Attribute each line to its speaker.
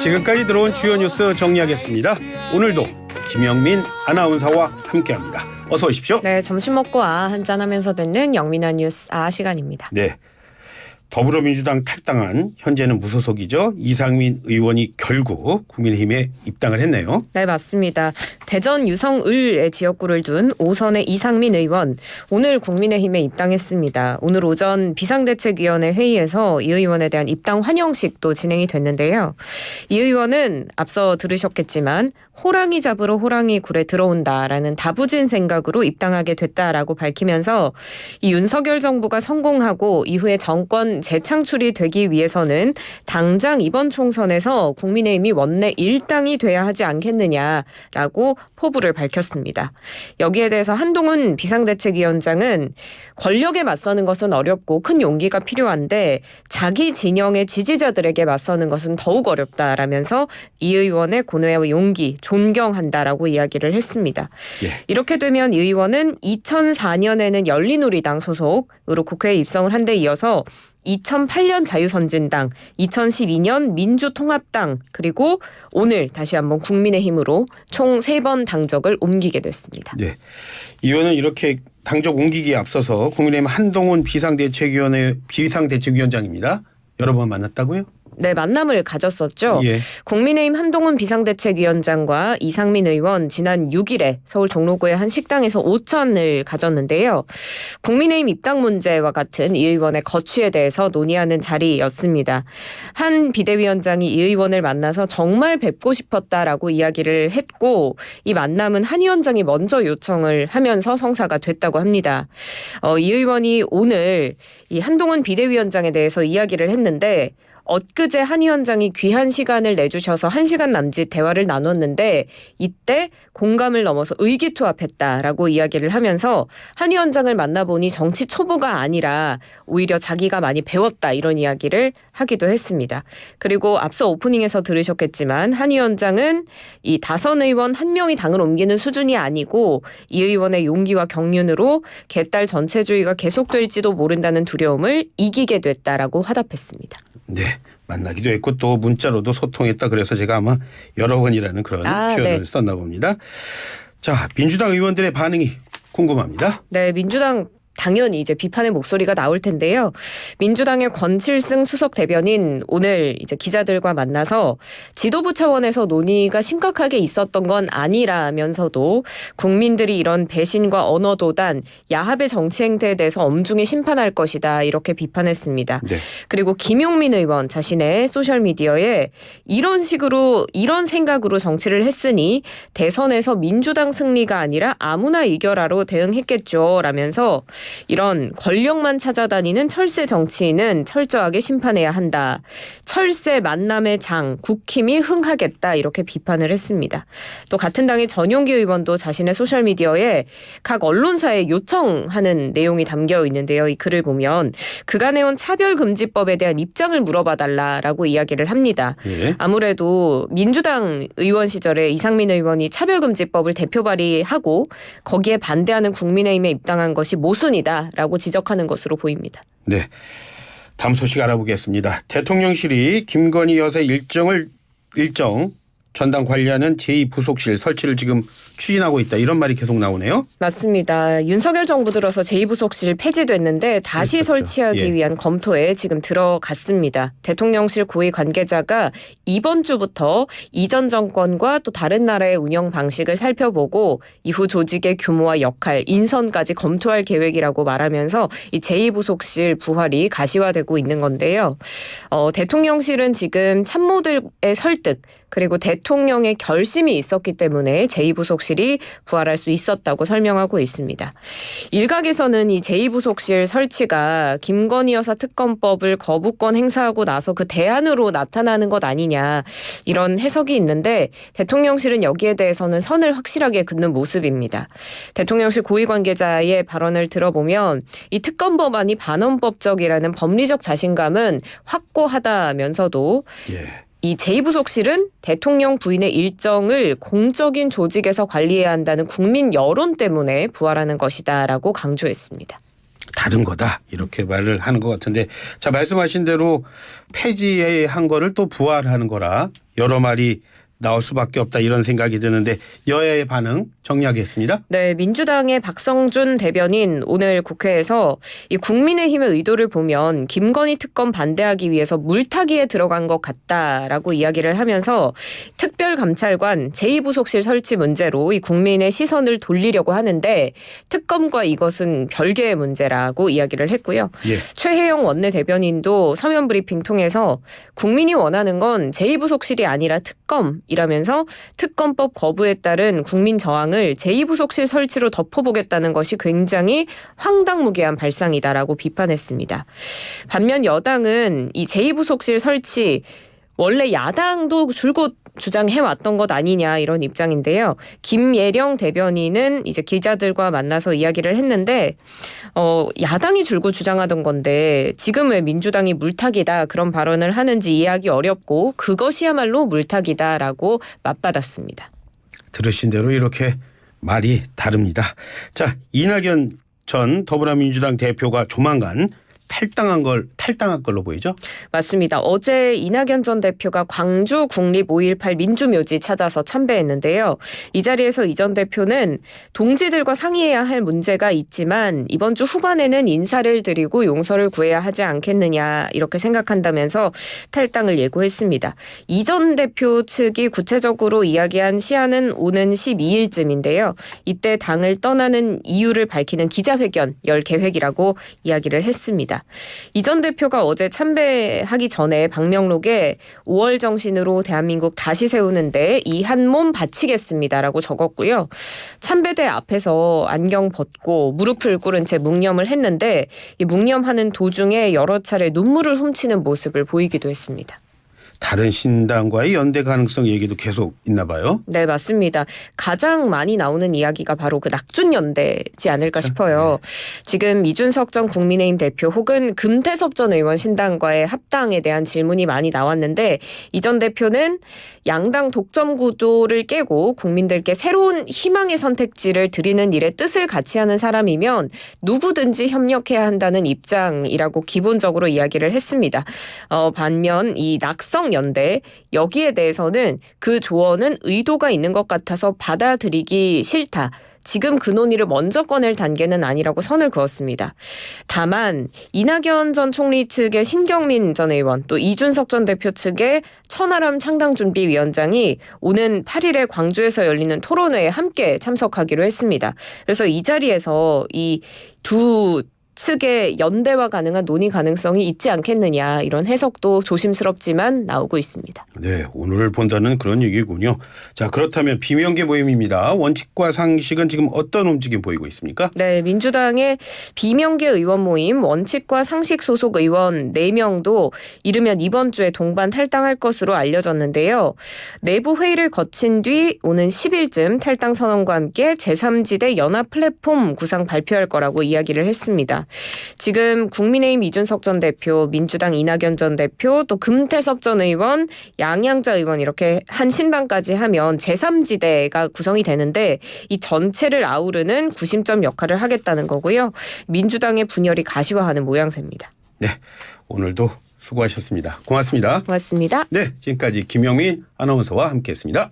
Speaker 1: 지금까지 들어온 주요 뉴스 정리하겠습니다. 오늘도 김영민 아나운서와 함께합니다. 어서 오십시오.
Speaker 2: 네, 점심 먹고 한잔하면서 듣는 영민아 뉴스 시간입니다.
Speaker 1: 네, 더불어민주당 탈당한 현재는 무소속이죠. 이상민 의원이 결국 국민의힘에 입당을 했네요.
Speaker 2: 네, 맞습니다. 대전 유성을의 지역구를 둔 5선의 이상민 의원 오늘 국민의힘에 입당했습니다. 오늘 오전 비상대책위원회 회의에서 이 의원에 대한 입당 환영식도 진행이 됐는데요. 이 의원은 앞서 들으셨겠지만 호랑이 잡으러 호랑이 굴에 들어온다라는 다부진 생각으로 입당하게 됐다라고 밝히면서 이 윤석열 정부가 성공하고 이후에 정권 재창출이 되기 위해서는 당장 이번 총선에서 국민의힘이 원내 1당이 돼야 하지 않겠느냐라고 포부를 밝혔습니다. 여기에 대해서 한동훈 비상대책위원장은 권력에 맞서는 것은 어렵고 큰 용기가 필요한데 자기 진영의 지지자들에게 맞서는 것은 더욱 어렵다라면서 이 의원의 고뇌와 용기 존경한다라고 이야기를 했습니다.
Speaker 1: 예.
Speaker 2: 이렇게 되면 이 의원은 2004년에는 열린우리당 소속으로 국회에 입성을 한 데 이어서 2008년 자유선진당, 2012년 민주통합당, 그리고 오늘 다시 한번 국민의힘으로 총 3번 당적을 옮기게 됐습니다.
Speaker 1: 네, 이 의원은 이렇게 당적 옮기기에 앞서서 국민의힘 한동훈 비상대책위원장입니다. 여러 번 만났다고요?
Speaker 2: 네, 만남을 가졌었죠.
Speaker 1: 예.
Speaker 2: 국민의힘 한동훈 비상대책위원장과 이상민 의원 지난 6일에 서울 종로구의 한 식당에서 오찬을 가졌는데요. 국민의힘 입당 문제와 같은 이 의원의 거취에 대해서 논의하는 자리였습니다. 한 비대위원장이 이 의원을 만나서 정말 뵙고 싶었다라고 이야기를 했고 이 만남은 한 위원장이 먼저 요청을 하면서 성사가 됐다고 합니다. 이 의원이 오늘 이 한동훈 비대위원장에 대해서 이야기를 했는데 엊그제 한 위원장이 귀한 시간을 내주셔서 1시간 남짓 대화를 나눴는데 이때 공감을 넘어서 의기투합했다라고 이야기를 하면서 한 위원장을 만나보니 정치 초보가 아니라 오히려 자기가 많이 배웠다 이런 이야기를 하기도 했습니다. 그리고 앞서 오프닝에서 들으셨겠지만 한 위원장은 이 다선 의원 1명이 당을 옮기는 수준이 아니고 이 의원의 용기와 경륜으로 개딸 전체주의가 계속될지도 모른다는 두려움을 이기게 됐다라고 화답했습니다.
Speaker 1: 네, 만나기도 했고 또 문자로도 소통했다. 그래서 제가 아마 여러 번이라는 그런 표현을
Speaker 2: 네.
Speaker 1: 썼나 봅니다. 자, 민주당 의원들의 반응이 궁금합니다.
Speaker 2: 네, 민주당 당연히 이제 비판의 목소리가 나올 텐데요. 민주당의 권칠승 수석 대변인 오늘 이제 기자들과 만나서 지도부 차원에서 논의가 심각하게 있었던 건 아니라면서도 국민들이 이런 배신과 언어도단, 야합의 정치 행태에 대해서 엄중히 심판할 것이다 이렇게 비판했습니다.
Speaker 1: 네.
Speaker 2: 그리고 김용민 의원 자신의 소셜미디어에 이런 식으로 이런 생각으로 정치를 했으니 대선에서 민주당 승리가 아니라 아무나 이겨라로 대응했겠죠 라면서 이런 권력만 찾아다니는 철새 정치인은 철저하게 심판해야 한다. 철새 만남의 장, 국힘이 흥하겠다 이렇게 비판을 했습니다. 또 같은 당의 전용기 의원도 자신의 소셜미디어에 각 언론사에 요청하는 내용이 담겨 있는데요. 이 글을 보면 그간해온 차별금지법에 대한 입장을 물어봐달라라고 이야기를 합니다.
Speaker 1: 예.
Speaker 2: 아무래도 민주당 의원 시절에 이상민 의원이 차별금지법을 대표 발의하고 거기에 반대하는 국민의힘에 입당한 것이 모순이다라고 지적하는 것으로 보입니다.
Speaker 1: 네, 다음 소식 알아보겠습니다. 대통령실이 김건희 여사 일정 전당 관리하는 제2부속실 설치를 지금 추진하고 있다. 이런 말이 계속 나오네요.
Speaker 2: 맞습니다. 윤석열 정부 들어서 제2부속실 폐지됐는데 다시
Speaker 1: 그렇죠.
Speaker 2: 설치하기
Speaker 1: 예.
Speaker 2: 위한 검토에 지금 들어갔습니다. 대통령실 고위 관계자가 이번 주부터 이전 정권과 또 다른 나라의 운영 방식을 살펴보고 이후 조직의 규모와 역할, 인선까지 검토할 계획이라고 말하면서 이 제2부속실 부활이 가시화되고 있는 건데요. 대통령실은 지금 참모들의 설득 그리고 대통령의 결심이 있었기 때문에 제2부속실이 부활할 수 있었다고 설명하고 있습니다. 일각에서는 이 제2부속실 설치가 김건희 여사 특검법을 거부권 행사하고 나서 그 대안으로 나타나는 것 아니냐 이런 해석이 있는데 대통령실은 여기에 대해서는 선을 확실하게 긋는 모습입니다. 대통령실 고위 관계자의 발언을 들어보면 이 특검법안이 반헌법적이라는 법리적 자신감은 확고하다면서도
Speaker 1: 예.
Speaker 2: 이 제2부속실은 대통령 부인의 일정을 공적인 조직에서 관리해야 한다는 국민 여론 때문에 부활하는 것이다라고 강조했습니다.
Speaker 1: 다른 거다 이렇게 말을 하는 것 같은데 자 말씀하신 대로 폐지한 거를 또 부활하는 거라 여러 말이 나올 수밖에 없다 이런 생각이 드는데 여야의 반응 정리하겠습니다.
Speaker 2: 네, 민주당의 박성준 대변인 오늘 국회에서 이 국민의힘의 의도를 보면 김건희 특검 반대하기 위해서 물타기에 들어간 것 같다라고 이야기를 하면서 특별감찰관 제2부속실 설치 문제로 이 국민의 시선을 돌리려고 하는데 특검과 이것은 별개의 문제라고 이야기를 했고요.
Speaker 1: 예.
Speaker 2: 최혜영 원내대변인도 서면 브리핑 통해서 국민이 원하는 건 제2부속실이 아니라 특검이라면서 특검법 거부에 따른 국민 저항을 제2부속실 설치로 덮어보겠다는 것이 굉장히 황당무계한 발상이다라고 비판했습니다. 반면 여당은 이 제2부속실 설치 원래 야당도 줄곧 주장해왔던 것 아니냐 이런 입장인데요. 김예령 대변인은 이제 기자들과 만나서 이야기를 했는데 야당이 줄곧 주장하던 건데 지금 왜 민주당이 물타기다 그런 발언을 하는지 이해하기 어렵고 그것이야말로 물타기다라고 맞받았습니다.
Speaker 1: 들으신 대로 이렇게 말이 다릅니다. 자 이낙연 전 더불어민주당 대표가 조만간 탈당할 걸로 보이죠?
Speaker 2: 맞습니다. 어제 이낙연 전 대표가 광주 국립 5.18 민주묘지 찾아서 참배했는데요. 이 자리에서 이 전 대표는 동지들과 상의해야 할 문제가 있지만 이번 주 후반에는 인사를 드리고 용서를 구해야 하지 않겠느냐 이렇게 생각한다면서 탈당을 예고했습니다. 이 전 대표 측이 구체적으로 이야기한 시한은 오는 12일쯤인데요. 이때 당을 떠나는 이유를 밝히는 기자회견 열 계획이라고 이야기를 했습니다. 이 전 대표가 어제 참배하기 전에 방명록에 5월 정신으로 대한민국 다시 세우는데 이 한 몸 바치겠습니다라고 적었고요. 참배대 앞에서 안경 벗고 무릎을 꿇은 채 묵념을 했는데 이 묵념하는 도중에 여러 차례 눈물을 훔치는 모습을 보이기도 했습니다.
Speaker 1: 다른 신당과의 연대 가능성 얘기도 계속 있나 봐요.
Speaker 2: 네, 맞습니다. 가장 많이 나오는 이야기가 바로 그 낙준연대지 않을까 싶어요. 네. 지금 이준석 전 국민의힘 대표 혹은 금태섭 전 의원 신당과의 합당에 대한 질문이 많이 나왔는데 이 전 대표는 양당 독점 구도를 깨고 국민들께 새로운 희망의 선택지를 드리는 일에 뜻을 같이 하는 사람이면 누구든지 협력해야 한다는 입장이라고 기본적으로 이야기를 했습니다. 반면 이 낙성 연대 여기에 대해서는 그 조언은 의도가 있는 것 같아서 받아들이기 싫다. 지금 그 논의를 먼저 꺼낼 단계는 아니라고 선을 그었습니다. 다만 이낙연 전 총리 측의 신경민 전 의원 또 이준석 전 대표 측의 천하람 창당준비위원장이 오는 8일에 광주에서 열리는 토론회에 함께 참석하기로 했습니다. 그래서 이 자리에서 이 두 측의 연대와 가능한 논의 가능성이 있지 않겠느냐 이런 해석도 조심스럽지만 나오고 있습니다.
Speaker 1: 네, 오늘 본다는 그런 얘기군요. 자, 그렇다면 비명계 모임입니다. 원칙과 상식은 지금 어떤 움직임 보이고 있습니까?
Speaker 2: 네, 민주당의 비명계 의원 모임 원칙과 상식 소속 의원 4명도 이르면 이번 주에 동반 탈당할 것으로 알려졌는데요. 내부 회의를 거친 뒤 오는 10일쯤 탈당 선언과 함께 제3지대 연합 플랫폼 구상 발표할 거라고 이야기를 했습니다. 지금 국민의힘 이준석 전 대표, 민주당 이낙연 전 대표, 또 금태섭 전 의원, 양양자 의원 이렇게 한 신당까지 하면 제3지대가 구성이 되는데 이 전체를 아우르는 구심점 역할을 하겠다는 거고요. 민주당의 분열이 가시화하는 모양새입니다.
Speaker 1: 네, 오늘도 수고하셨습니다. 고맙습니다.
Speaker 2: 고맙습니다.
Speaker 1: 네, 지금까지 김영민 아나운서와 함께했습니다.